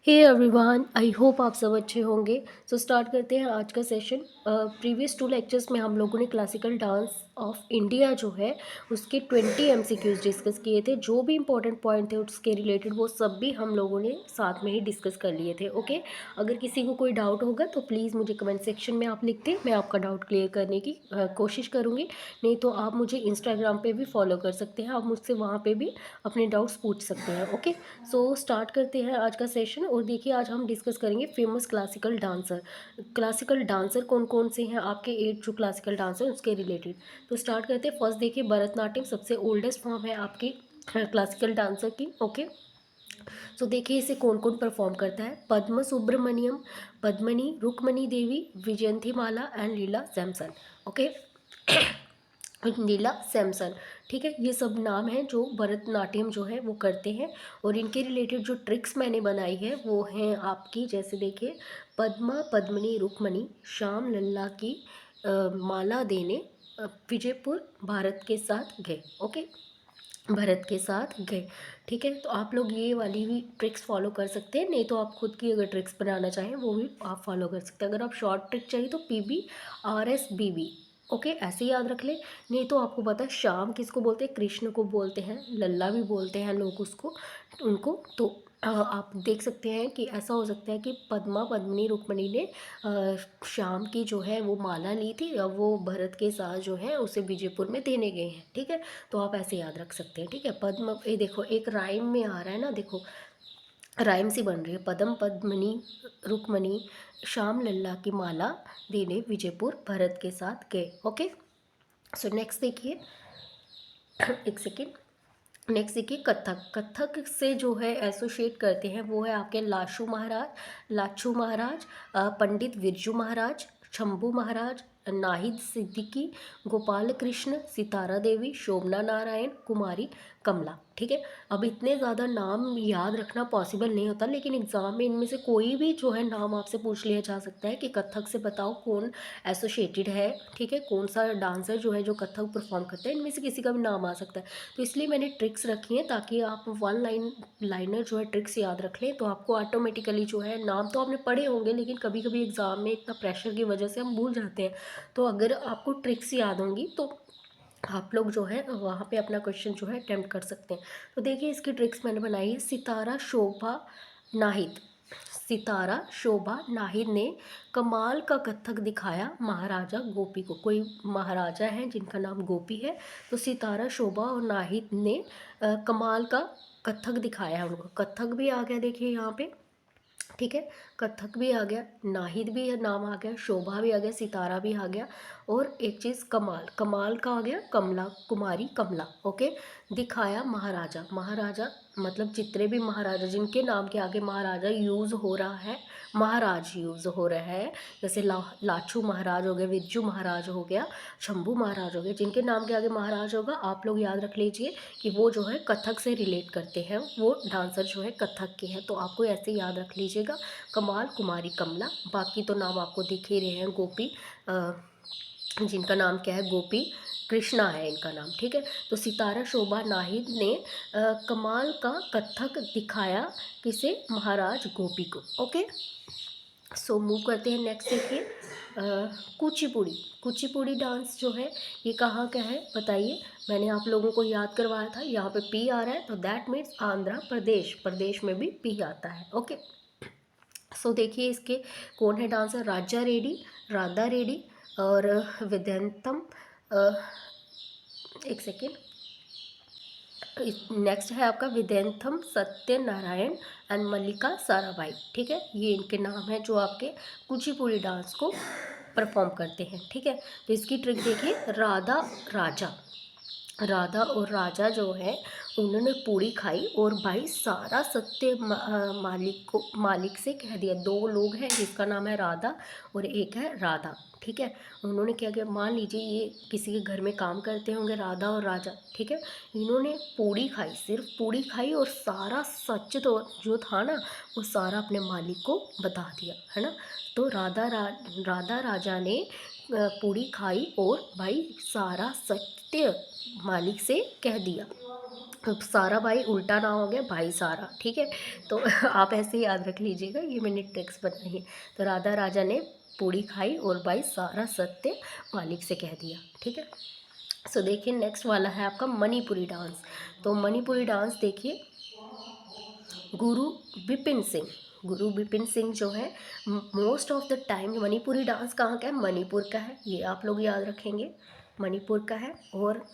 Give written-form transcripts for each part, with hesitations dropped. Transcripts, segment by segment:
Hey everyone, I hope आप सब अच्छे होंगे। सो स्टार्ट करते हैं आज का सेशन। प्रीवियस 2 लेक्चर्स में हम लोगों ने क्लासिकल डांस ऑफ इंडिया जो है उसके 20 MCQs डिस्कस किए थे। जो भी इंपॉर्टेंट पॉइंट थे उसके रिलेटेड वो सब भी हम लोगों ने साथ में ही डिस्कस कर लिए थे। ओके, अगर किसी को कोई डाउट होगा तो प्लीज़ मुझे कमेंट सेक्शन में आप लिख दें, मैं आपका डाउट क्लियर करने की कोशिश करूँगी। नहीं तो आप मुझे इंस्टाग्राम पे भी फॉलो कर सकते हैं, आप मुझसे वहाँ पे भी अपने डाउट्स पूछ सकते हैं। ओके, सो स्टार्ट करते हैं आज का सेशन। और देखिए, आज हम डिस्कस करेंगे famous classical dancer. Classical dancer कौन कौन से हैं आपके 8 जो क्लासिकल डांसर उसके रिलेटेड। तो स्टार्ट करते हैं। फर्स्ट देखिए, भरतनाट्यम सबसे ओल्डेस्ट फॉर्म है आपकी क्लासिकल डांसर की। ओके, सो देखिए इसे कौन कौन परफॉर्म करता है। पद्म सुब्रमण्यम, पद्मनी, रुक्मणी देवी, Vijayantimala and Leela Samson. Okay, नीला सैमसन, ठीक है। ये सब नाम हैं जो भरतनाट्यम जो है वो करते हैं। और इनके रिलेटेड जो ट्रिक्स मैंने बनाई है वो हैं आपकी, जैसे देखिए, पद्मा पद्मनी रुक्मणी श्याम लल्ला की माला देने विजयपुर भारत के साथ गए। ओके, भरत के साथ गए, ठीक है। तो आप लोग ये वाली भी ट्रिक्स फॉलो कर सकते हैं, नहीं तो आप खुद की अगर ट्रिक्स बनाना चाहें वो भी आप फॉलो कर सकते हैं। अगर आप शॉर्ट ट्रिक चाहिए तो PBRSBB, ओके, ऐसे याद रख ले। नहीं तो आपको पता है श्याम किसको बोलते हैं, कृष्ण को बोलते हैं, लल्ला भी बोलते हैं लोग उसको, उनको। तो आप देख सकते हैं कि ऐसा हो सकता है कि पद्मा पद्मिनी रुक्मणी ने श्याम की जो है वो माला ली थी, अब वो भरत के साथ जो है उसे विजयपुर में देने गए हैं, ठीक है। तो आप ऐसे याद रख सकते हैं, ठीक है। पद्म, ये देखो एक राइम में आ रहा है ना, देखो राइम सी बन रही है। पद्म पद्मनी रुक्मणी श्याम लल्ला की माला देने विजयपुर भरत के साथ गए। ओके, सो नेक्स्ट देखिए, एक सेकेंड। नेक्स्ट देखिए, कथक। कथक से जो है एसोसिएट करते हैं वो है आपके लाछू महाराज, पंडित बिरजू महाराज, शंभू महाराज, नाहिद सिद्दीकी, गोपाल कृष्ण, सितारा देवी, शोभना नारायण, कुमारी कमला, ठीक है। अब इतने ज़्यादा नाम याद रखना पॉसिबल नहीं होता, लेकिन एग्ज़ाम में इनमें से कोई भी जो है नाम आपसे पूछ लिया जा सकता है कि कथक से बताओ कौन एसोसिएटेड है, ठीक है, कौन सा डांसर जो है जो कथक परफॉर्म करता है। इनमें से किसी का भी नाम आ सकता है। तो इसलिए मैंने ट्रिक्स रखी हैं ताकि आप लाइनर जो है ट्रिक्स याद रख लें, तो आपको ऑटोमेटिकली जो है, नाम तो आपने पढ़े होंगे लेकिन कभी कभी एग्ज़ाम में इतना प्रेशर की वजह से हम भूल जाते हैं। तो अगर आपको ट्रिक्स याद होंगी तो आप लोग जो है वहाँ पे अपना क्वेश्चन जो है अटेम्प्ट कर सकते हैं। तो देखिए इसकी ट्रिक्स मैंने बनाई है। सितारा शोभा नाहिद, सितारा शोभा नाहिद ने कमाल का कथक दिखाया महाराजा गोपी को। कोई महाराजा हैं जिनका नाम गोपी है, तो सितारा शोभा और नाहिद ने कमाल का कथक दिखाया है उनको। कथक भी आ गया देखिए यहाँ पे, ठीक है। कथक भी आ गया, नाहिद भी नाम आ गया, शोभा भी आ गया, सितारा भी आ गया, और एक चीज़ कमाल, कमाल का आ गया कमला, कुमारी कमला। ओके, दिखाया महाराजा, महाराजा मतलब जितने भी महाराजा जिनके नाम के आगे महाराजा यूज़ हो रहा है, महाराज यूज़ हो रहा है, जैसे लाछू महाराज हो गया, विज्जू महाराज हो गया, शंभू महाराज हो गया, जिनके नाम के आगे महाराज होगा आप लोग याद रख लीजिए कि वो जो है कथक से रिलेट करते हैं, वो डांसर जो है कथक के हैं। तो आपको ऐसे याद रख लीजिएगा, कमाल, कुमारी कमला। बाकी तो नाम आपको दिख ही रहे हैं, गोपी, जिनका नाम क्या है, गोपी कृष्णा है इनका नाम, ठीक है। तो सितारा शोभा नाहिद ने कमाल का कथक दिखाया किसे, महाराज गोपी को। ओके, सो मूव करते हैं नेक्स्ट देखिए, कुचिपुड़ी। कुचिपुड़ी डांस जो है ये कहाँ का है बताइए। मैंने आप लोगों को याद करवाया था, यहाँ पे पी आ रहा है तो दैट मीन्स आंध्र प्रदेश, प्रदेश में भी पी आता है। ओके, सो देखिए इसके कौन है डांसर, राजा रेड्डी, राधा रेड्डी और विद्यंतम, एक सेकेंड, नेक्स्ट है आपका विद्यंथम सत्यनारायण एंड मल्लिका साराभाई, ठीक है। ये इनके नाम हैं जो आपके कुचिपुड़ी डांस को परफॉर्म करते हैं, ठीक है। तो इसकी ट्रिक देखिए, राधा राजा, राधा और राजा जो है उन्होंने पूड़ी खाई और भाई सारा सत्य मालिक से कह दिया। दो लोग हैं जिसका नाम है राधा और एक है राधा, ठीक है। उन्होंने क्या किया, मान लीजिए ये किसी के घर में काम करते होंगे राधा और राजा, ठीक है। इन्होंने पूड़ी खाई, सिर्फ पूड़ी खाई और सारा सच तो जो था ना वो सारा अपने मालिक को बता दिया, है ना। तो राधा राजा ने पूड़ी खाई और भाई सारा सत्य मालिक से कह दिया। अब सारा भाई उल्टा ना हो गया भाई सारा, ठीक है। तो आप ऐसे ही याद रख लीजिएगा, ये मैंने ट्रिक्स बनाई है। तो राधा राजा ने पूड़ी खाई और भाई सारा सत्य मालिक से कह दिया, ठीक है। सो देखिए नेक्स्ट वाला है आपका मणिपुरी डांस। तो मणिपुरी डांस देखिए, गुरु विपिन सिंह, गुरु विपिन सिंह जो है, most of the time Manipuri dance कहाँ का है, मणिपुर का है, ये आप लोग याद रखेंगे, मणिपुर का है। और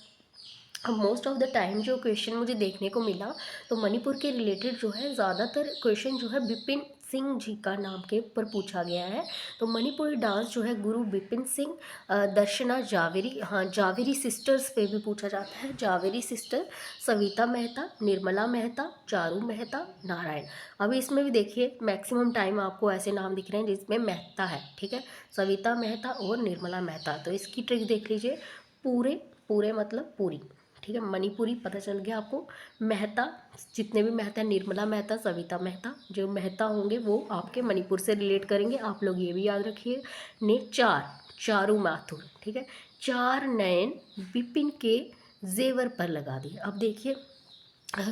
अब मोस्ट ऑफ द टाइम जो क्वेश्चन मुझे देखने को मिला, तो मणिपुर के रिलेटेड जो है ज़्यादातर क्वेश्चन जो है विपिन सिंह जी का नाम के ऊपर पूछा गया है। तो मणिपुरी डांस जो है गुरु विपिन सिंह, दर्शना जावेरी, हाँ जावेरी सिस्टर्स पे भी पूछा जाता है, जावेरी सिस्टर, सविता मेहता, निर्मला मेहता, चारू मेहता, नारायण। अभी इसमें भी देखिए मैक्सिमम टाइम आपको ऐसे नाम दिख रहे हैं जिसमें मेहता है, ठीक है, सविता मेहता और निर्मला मेहता। तो इसकी ट्रिक देख लीजिए, पूरे, पूरे मतलब पूरी, ठीक है, मणिपुरी पता चल गया आपको। मेहता, जितने भी मेहता, निर्मला मेहता, सविता मेहता, जो मेहता होंगे वो आपके मणिपुर से रिलेट करेंगे, आप लोग ये भी याद रखिए। ने चार, चारू माथुर, ठीक है, चार नयन विपिन के जेवर पर लगा दिए। अब देखिए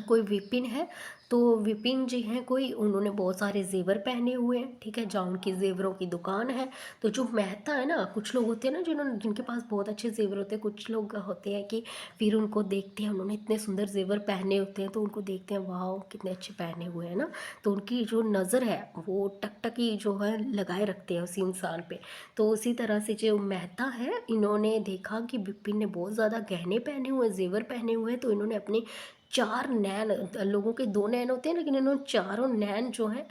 कोई विपिन है, तो विपिन जी हैं कोई, उन्होंने बहुत सारे जेवर पहने हुए हैं, ठीक है, जहाँ उनकी जेवरों की दुकान है। तो जो मेहता है ना, कुछ लोग होते हैं ना जिन्होंने, जिनके पास बहुत अच्छे जेवर होते हैं, कुछ लोग होते हैं कि फिर उनको देखते हैं, उन्होंने इतने सुंदर जेवर पहने होते हैं, तो उनको देखते हैं वाह कितने अच्छे पहने हुए हैं ना, तो उनकी जो नज़र है वो टकटकी जो है लगाए रखते हैं उसी इंसान पे। तो उसी तरह से जो मेहता है, इन्होंने देखा कि विपिन ने बहुत ज़्यादा गहने पहने हुए, जेवर पहने हुए हैं, तो इन्होंने अपने चार नैन, लोगों के दो नैन होते हैं लेकिन इन्होंने चारों नैन जो है,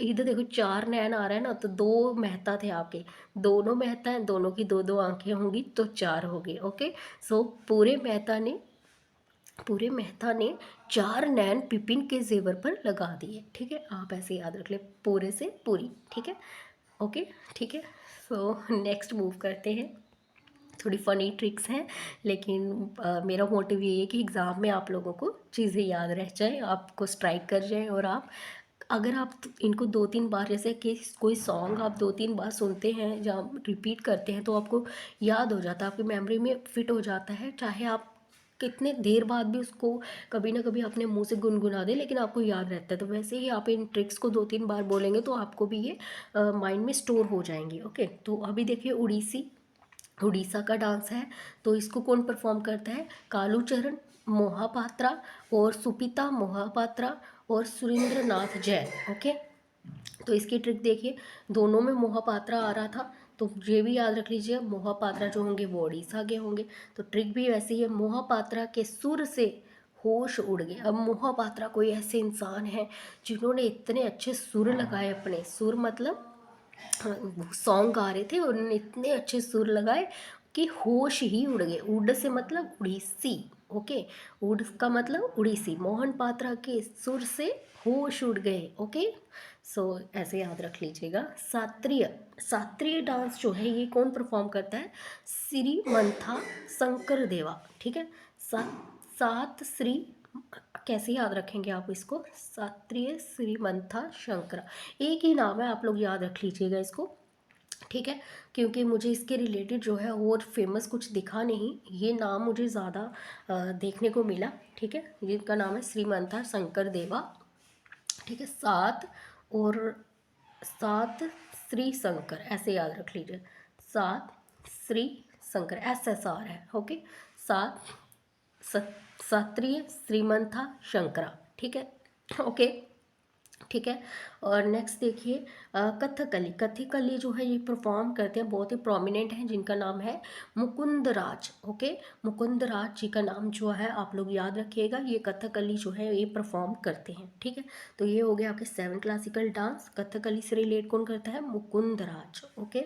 इधर देखो चार नैन आ रहा है ना, तो दो मेहता थे आपके, दोनों मेहता हैं, दोनों की दो दो आंखें होंगी तो चार हो गए, ओके। सो पूरे मेहता ने चार नैन पिपिन के जेवर पर लगा दिए, ठीक है, आप ऐसे याद रख ले, पूरे से पूरी, ठीक है, ओके, ठीक है। सो नेक्स्ट मूव करते हैं, थोड़ी फ़नी ट्रिक्स हैं, लेकिन मेरा मोटिव ये है कि एग्ज़ाम में आप लोगों को चीज़ें याद रह जाए, आपको स्ट्राइक कर जाए, और आप अगर आप इनको दो तीन बार, जैसे कि कोई सॉन्ग आप दो तीन बार सुनते हैं या रिपीट करते हैं, तो आपको याद हो जाता है, आपकी मेमोरी में फिट हो जाता है, चाहे आप कितने देर बाद भी उसको कभी ना कभी अपने मुंह से गुनगुना दें, लेकिन आपको याद रहता है। तो वैसे ही आप इन ट्रिक्स को दो तीन बार बोलेंगे तो आपको भी ये माइंड में स्टोर हो जाएंगी, ओके। तो अभी देखिए उड़ीसी, उड़ीसा का डांस है, तो इसको कौन परफॉर्म करता है, कालूचरण मोहापात्रा और सुपिता मोहापात्रा और सुरेंद्र नाथ जैन, ओके। तो इसकी ट्रिक देखिए, दोनों में मोहापात्रा आ रहा था, तो ये भी याद रख लीजिए, मोहापात्रा जो होंगे वो उड़ीसा के होंगे। तो ट्रिक भी वैसी है, मोहापात्रा के सुर से होश उड़ गए। अब मोहापात्रा कोई ऐसे इंसान है जिन्होंने इतने अच्छे सुर लगाए, अपने सुर मतलब सॉन्ग गा रहे थे और उन्होंने इतने अच्छे सुर लगाए कि होश ही उड़ गए। उड़ से मतलब उड़ीसी, ओके, उड़ का मतलब उड़ीसी, मोहन पात्रा के सुर से होश उड़ गए, ओके। सो ऐसे याद रख लीजिएगा। शास्त्रीय, शास्त्रीय डांस जो है ये कौन परफॉर्म करता है, श्री मंथा शंकर देवा, ठीक है, सात श्री, कैसे याद रखेंगे आप इसको, शास्त्रीय श्रीमंथा शंकरा, एक ही नाम है, आप लोग याद रख लीजिएगा इसको, ठीक है, क्योंकि मुझे इसके रिलेटेड जो है और फेमस कुछ दिखा नहीं, ये नाम मुझे ज़्यादा देखने को मिला, ठीक है, जिनका नाम है श्रीमंथा शंकर देवा, ठीक है, सात, और सात श्री शंकर, ऐसे याद रख लीजिए, सात श्री शंकर, SSR है, ओके, सात शास्त्रीय श्रीमंथा शंकरा, ठीक है, ओके, ठीक है। और नेक्स्ट देखिए कथकली, कथकली जो है ये परफॉर्म करते हैं, बहुत ही प्रोमिनेंट हैं, जिनका नाम है मुकुंद राज, ओके, मुकुंद राज जी का नाम जो है आप लोग याद रखिएगा, ये कथकली जो है ये परफॉर्म करते हैं, ठीक है। तो ये हो गया आपके 7 क्लासिकल डांस, कथकली से रिलेट कौन करता है, मुकुंद राज, ओके।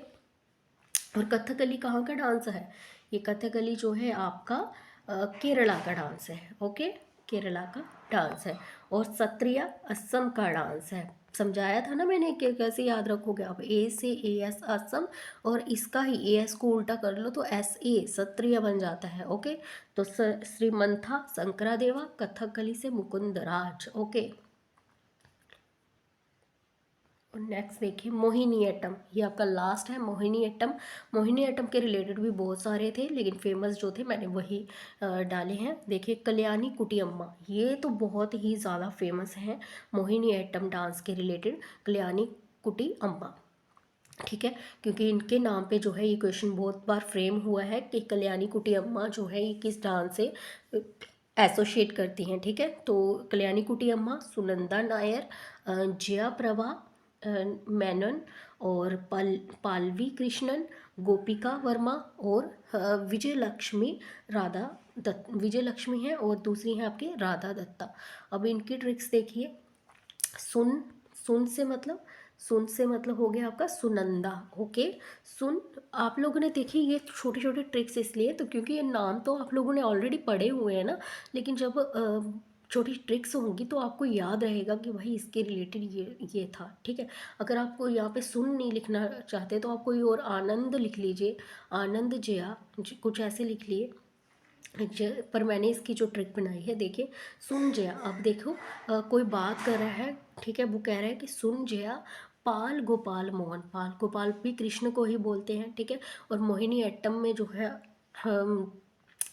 और कथकली कहाँ का डांस है, ये कथकली जो है आपका केरला का डांस है, ओके, केरला का डांस है। और सत्रिया असम का डांस है, समझाया था ना मैंने कि कैसे याद रखोगे आप, ए से AS असम, और इसका ही AS को उल्टा कर लो तो SA सत्रिया बन जाता है, ओके। तो श्रीमंथा शंकरादेवा, कथकली से मुकुंद राज, ओके, और नेक्स्ट देखिए मोहिनीअट्टम, ये आपका लास्ट है मोहिनीअट्टम। मोहिनीअट्टम के रिलेटेड भी बहुत सारे थे, लेकिन फेमस जो थे मैंने वही डाले हैं। देखिए कल्याणी कुटियम्मा, ये तो बहुत ही ज़्यादा फेमस है मोहिनीअट्टम डांस के रिलेटेड, कल्याणी कुटी अम्मा। ठीक है, क्योंकि इनके नाम पे जो है ये क्वेश्चन बहुत बार फ्रेम हुआ है कि कल्याणी कुटी अम्मा जो है ये किस डांस से एसोशिएट करती हैं। ठीक है, तो कल्याणी कुटी अम्मा, सुनंदा नायर, जया प्रभा मेनन, और पालवी कृष्णन, गोपिका वर्मा, और विजय लक्ष्मी राधा दत्त, विजय लक्ष्मी है और दूसरी है आपकी राधा दत्ता। अब इनकी ट्रिक्स देखिए। सुन, सुन से मतलब, सुन से मतलब हो गया आपका सुनंदा। ओके, सुन, आप लोगों ने देखी ये छोटे छोटे ट्रिक्स इसलिए तो क्योंकि ये नाम तो आप लोगों ने ऑलरेडी पढ़े हुए हैं ना, लेकिन जब छोटी ट्रिक्स होंगी तो आपको याद रहेगा कि भाई इसके रिलेटेड ये था। ठीक है, अगर आपको यहाँ पे सुन नहीं लिखना चाहते तो आप कोई और आनंद लिख लीजिए, आनंद जया, कुछ ऐसे लिख लिए। पर मैंने इसकी जो ट्रिक बनाई है देखिए, सुन जया, अब देखो कोई बात कर रहा है। ठीक है, वो कह रहा है कि सुन जया, पाल गोपाल मोहन, पाल गोपाल भी कृष्ण को ही बोलते हैं। ठीक है, और मोहिनी एट्टम में जो है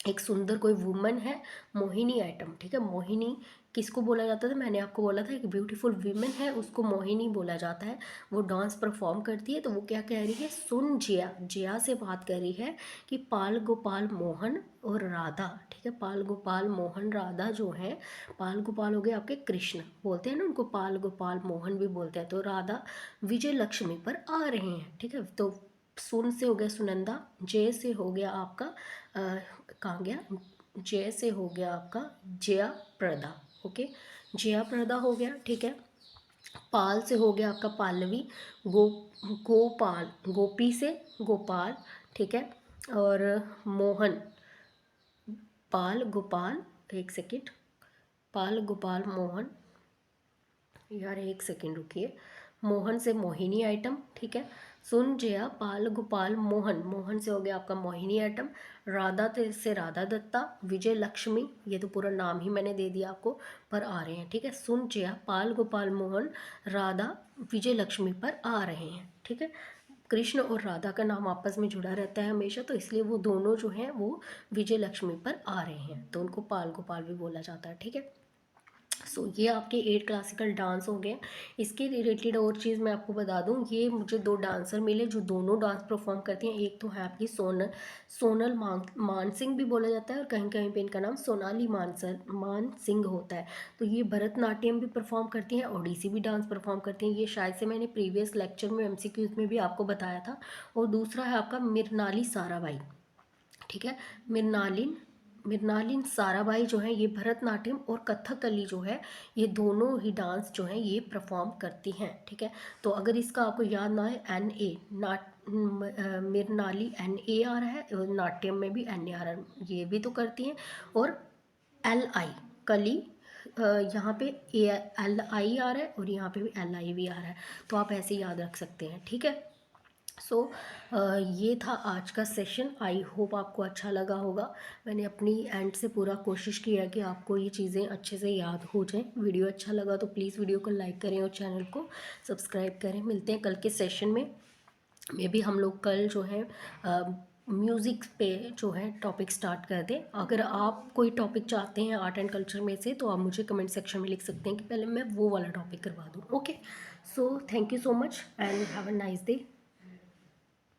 एक सुंदर कोई वुमन है, मोहिनी एटम। ठीक है, मोहिनी किसको बोला जाता था, मैंने आपको बोला था एक ब्यूटीफुल वीमेन है उसको मोहिनी बोला जाता है। वो डांस परफॉर्म करती है, तो वो क्या कह रही है, सुन जया, जया से बात कर रही है कि पाल गोपाल मोहन और राधा। ठीक है, पाल गोपाल मोहन राधा जो है, पाल गोपाल हो गए आपके कृष्ण, बोलते हैं ना उनको पाल गोपाल मोहन भी बोलते हैं, तो राधा विजय लक्ष्मी पर आ रहे हैं। ठीक है, तो सुन से हो गया सुनंदा, जय से हो गया आपका कहाँ गया, जय से हो गया आपका जया प्रदा। ओके, जया प्रदा हो गया। ठीक है, पाल से हो गया आपका पाल्लवी, गो गोपाल, गोपी से गोपाल। ठीक है, और मोहन, पाल गोपाल, एक सेकेंड, पाल गोपाल मोहन, यार एक सेकेंड रुकिए, मोहन से मोहिनी आइटम। ठीक है, सुन जया, पाल गोपाल मोहन, मोहन से हो गया आपका मोहिनी आइटम, राधा से राधा दत्ता, विजय लक्ष्मी, ये तो पूरा नाम ही मैंने दे दिया आपको, पर आ रहे हैं। ठीक है, सुन जया, पाल गोपाल मोहन, राधा विजय लक्ष्मी पर आ रहे हैं। ठीक है, कृष्ण और राधा का नाम आपस में जुड़ा रहता है हमेशा, तो इसलिए वो दोनों जो हैं वो विजय लक्ष्मी पर आ रहे हैं, तो उनको पाल गोपाल भी बोला जाता है। ठीक है, सो ये आपके 8 क्लासिकल डांस हो गए। इसके रिलेटेड और चीज़ मैं आपको बता दूं, ये मुझे 2 डांसर मिले जो दोनों डांस परफॉर्म करती हैं। एक तो है आपकी सोनल मान सिंह भी बोला जाता है, और कहीं कहीं पे इनका नाम सोनाली मान सिंह होता है। तो ये भरतनाट्यम भी परफॉर्म करती हैं, ओडिसी भी डांस परफॉर्म करती हैं। ये शायद से मैंने प्रीवियस लेक्चर में एमसीक्यूज में भी आपको बताया था। और दूसरा है आपका मृणाली साराभाई। ठीक है, मृणालिन मृणालिन साराभाई जो है ये भरतनाट्यम और कथकली जो है ये दोनों ही डांस जो है ये परफॉर्म करती हैं। ठीक है, तो अगर इसका आपको याद ना है, N A Mrinali N A आ रहा है, और नाट्यम में भी एन ए आ रहा है, ये भी तो करती हैं। और एल आई कली, यहाँ पे ए एल आई आ रहा है और यहाँ पे भी एल आई भी आ रहा है, तो आप ऐसे याद रख सकते हैं। ठीक है, सो ये था आज का सेशन। आई होप आपको अच्छा लगा होगा। मैंने अपनी एंड से पूरा कोशिश किया कि आपको ये चीज़ें अच्छे से याद हो जाएं। वीडियो अच्छा लगा तो प्लीज़ वीडियो को लाइक करें और चैनल को सब्सक्राइब करें। मिलते हैं कल के सेशन में। मे भी हम लोग कल जो है म्यूज़िक पे जो है टॉपिक स्टार्ट कर दें। अगर आप कोई टॉपिक चाहते हैं आर्ट एंड कल्चर में से, तो आप मुझे कमेंट सेक्शन में लिख सकते हैं कि पहले मैं वो वाला टॉपिक करवा दूँ। Okay, so thank you so much and have a nice day.